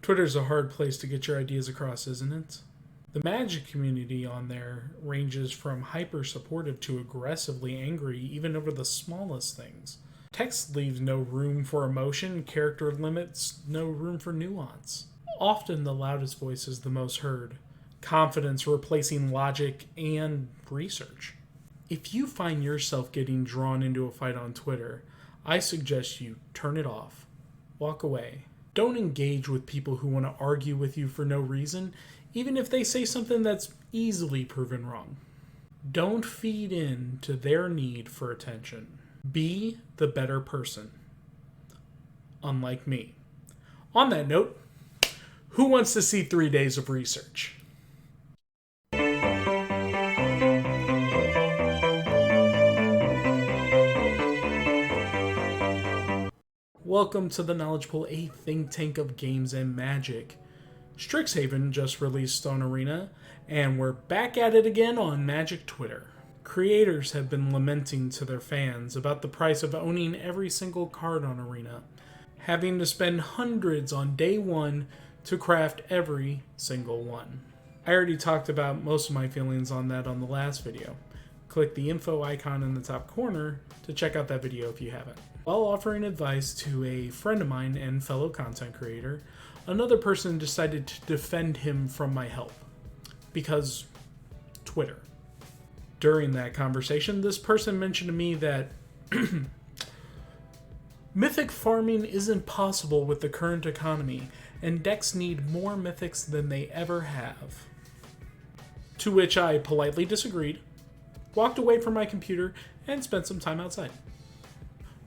Twitter's a hard place to get your ideas across, isn't it? The Magic community on there ranges from hyper supportive to aggressively angry, even over the smallest things. Text leaves no room for emotion, character limits no room for nuance. Often the loudest voice is the most heard, confidence replacing logic and research. If you find yourself getting drawn into a fight on Twitter, I suggest you turn it off. Walk away. Don't engage with people who want to argue with you for no reason, even if they say something that's easily proven wrong. Don't feed in to their need for attention. Be the better person. Unlike me. On that note, who wants to see 3 days of research? Welcome to the Knowledge Pool, a think tank of games and magic. Strixhaven just released on Arena, and we're back at it again on Magic Twitter. Creators have been lamenting to their fans about the price of owning every single card on Arena, having to spend hundreds on day one to craft every single one. I already talked about most of my feelings on that on the last video. Click the info icon in the top corner to check out that video if you haven't. While offering advice to a friend of mine and fellow content creator, another person decided to defend him from my help. Because Twitter. During that conversation, this person mentioned to me that Mythic farming isn't possible with the current economy, and decks need more Mythics than they ever have. To which I politely disagreed, walked away from my computer, and spent some time outside.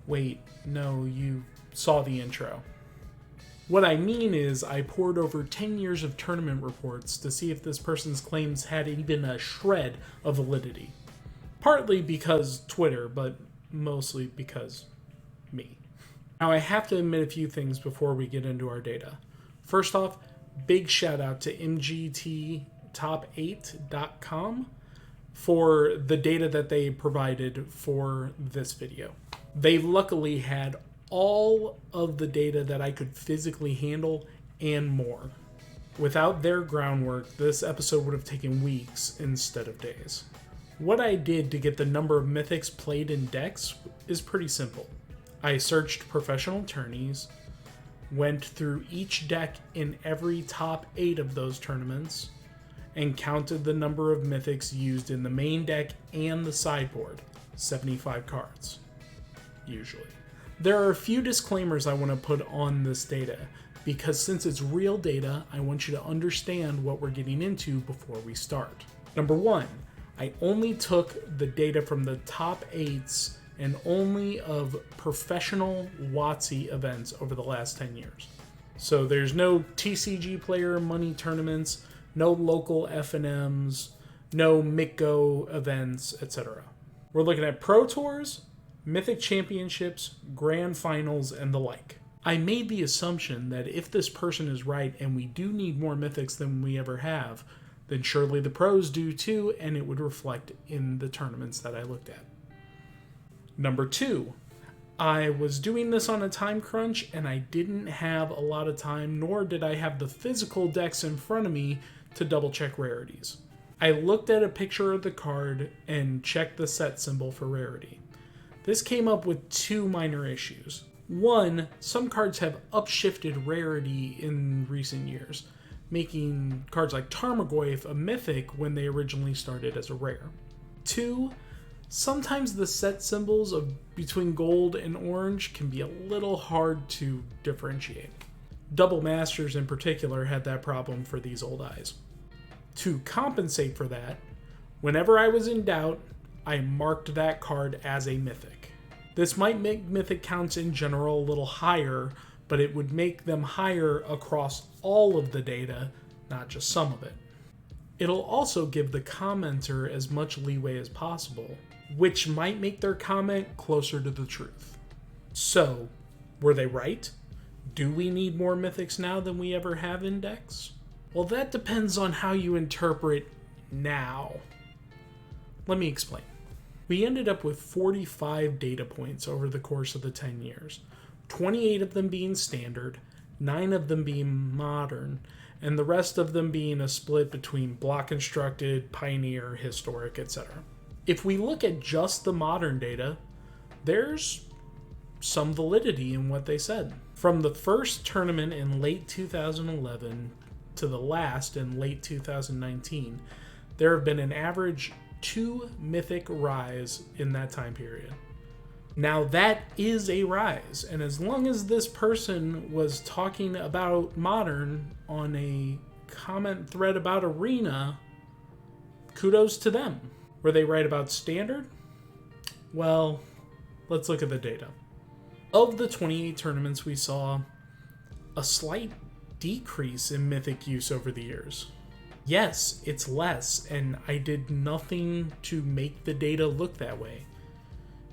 Wait, no, you saw the intro. What I mean is I poured over 10 years of tournament reports to see if this person's claims had even a shred of validity. Partly because Twitter, but mostly because me. Now I have to admit a few things before we get into our data. First off, big shout out to mgttop8.com for the data that they provided for this video. They luckily had all of the data that I could physically handle and more. Without their groundwork, this episode would have taken weeks instead of days. What I did to get the number of Mythics played in decks is pretty simple. I searched professional tourneys, went through each deck in every top 8 of those tournaments, and counted the number of Mythics used in the main deck and the sideboard, 75 cards. Usually. There are a few disclaimers I want to put on this data, because since it's real data, I want you to understand what we're getting into before we start. Number 1, I only took the data from the top 8s and only of professional WotC events over the last 10 years. So there's no TCG player money tournaments, no local FNMs, no MICGO events, etc. We're looking at Pro Tours, Mythic Championships, Grand Finals, and the like. I made the assumption that if this person is right and we do need more Mythics than we ever have, then surely the pros do too, and it would reflect in the tournaments that I looked at. Number 2, I was doing this on a time crunch and I didn't have a lot of time, nor did I have the physical decks in front of me to double check rarities. I looked at a picture of the card and checked the set symbol for rarity. This came up with 2 minor issues. 1, some cards have upshifted rarity in recent years, making cards like Tarmogoyf a mythic when they originally started as a rare. 2, sometimes the set symbols of between gold and orange can be a little hard to differentiate. Double Masters in particular had that problem for these old eyes. To compensate for that, whenever I was in doubt, I marked that card as a mythic. This might make mythic counts in general a little higher, but it would make them higher across all of the data, not just some of it. It'll also give the commenter as much leeway as possible, which might make their comment closer to the truth. So, were they right? Do we need more mythics now than we ever have in decks? Well, that depends on how you interpret now. Let me explain. We ended up with 45 data points over the course of the 10 years, 28 of them being standard, 9 of them being modern, and the rest of them being a split between block constructed, pioneer, historic, etc. If we look at just the modern data, there's some validity in what they said. From the first tournament in late 2011 to the last in late 2019, there have been an average 2 Mythic rise in that time period. Now that is a rise, and as long as this person was talking about Modern on a comment thread about Arena, kudos to them. Were they right about Standard? Well, let's look at the data. Of the 28 tournaments, we saw a slight decrease in Mythic use over the years. Yes, it's less, and I did nothing to make the data look that way.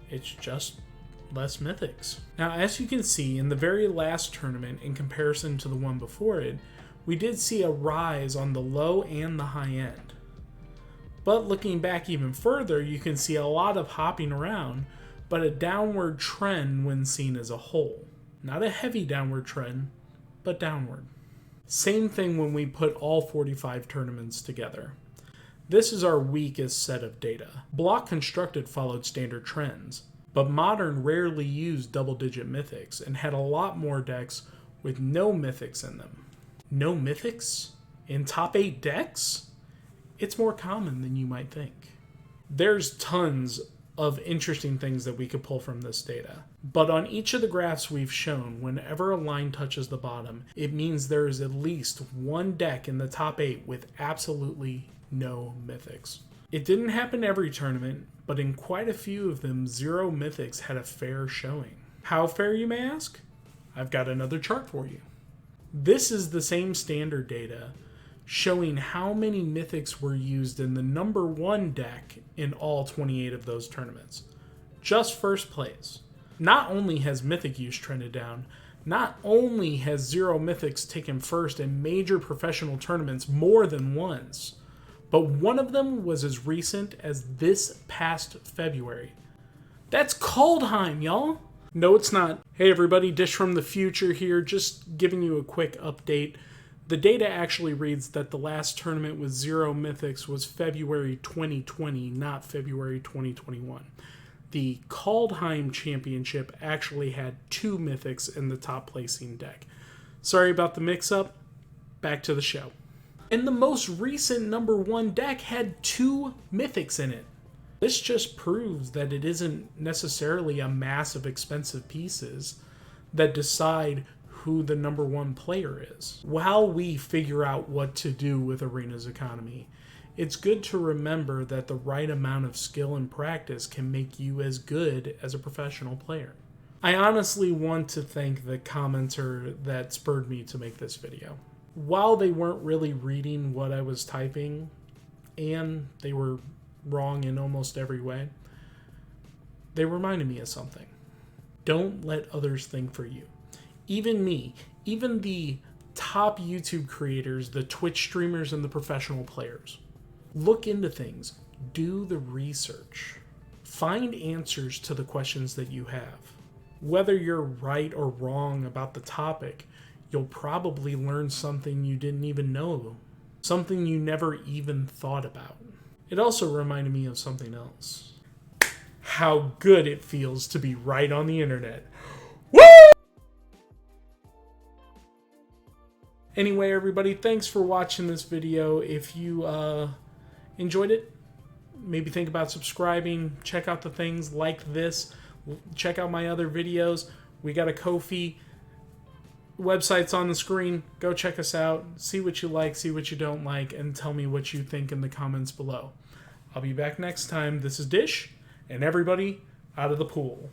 It's just less Mythics. Now, as you can see, in the very last tournament, in comparison to the one before it, we did see a rise on the low and the high end. But looking back even further, you can see a lot of hopping around, but a downward trend when seen as a whole. Not a heavy downward trend, but downward. Same thing when we put all 45 tournaments together. This is our weakest set of data. Block constructed followed standard trends, but Modern rarely used double-digit Mythics and had a lot more decks with no Mythics in them. No Mythics? In top 8 decks? It's more common than you might think. There's tons of interesting things that we could pull from this data. But on each of the graphs we've shown, whenever a line touches the bottom, it means there is at least one deck in the top 8 with absolutely no Mythics. It didn't happen every tournament, but in quite a few of them, 0 Mythics had a fair showing. How fair, you may ask? I've got another chart for you. This is the same standard data showing how many Mythics were used in the number 1 deck in all 28 of those tournaments. Just first place. Not only has Mythic use trended down, not only has 0 Mythics taken first in major professional tournaments more than once, but one of them was as recent as this past February. That's Kaldheim, y'all! No, it's not. Hey everybody, Dish from the future here, just giving you a quick update. The data actually reads that the last tournament with 0 Mythics was February 2020, not February 2021. The Kaldheim Championship actually had 2 Mythics in the top placing deck. Sorry about the mix-up. Back to the show. And the most recent number 1 deck had 2 Mythics in it. This just proves that it isn't necessarily a mass of expensive pieces that decide who the number 1 player is. While we figure out what to do with Arena's economy, it's good to remember that the right amount of skill and practice can make you as good as a professional player. I honestly want to thank the commenter that spurred me to make this video. While they weren't really reading what I was typing, and they were wrong in almost every way, they reminded me of something. Don't let others think for you. Even me, even the top YouTube creators, the Twitch streamers, and the professional players. Look into things. Do the research. Find answers to the questions that you have. Whether you're right or wrong about the topic, you'll probably learn something you didn't even know. Something you never even thought about. It also reminded me of something else. How good it feels to be right on the internet. Woo! Anyway, everybody, thanks for watching this video. If you enjoyed it, maybe think about subscribing, check out the things like this, check out my other videos. We got a Ko-fi, website's on the screen. Go check us out, see what you like, see what you don't like, and tell me what you think in the comments below. I'll be back next time. This is Dish, and everybody out of the pool.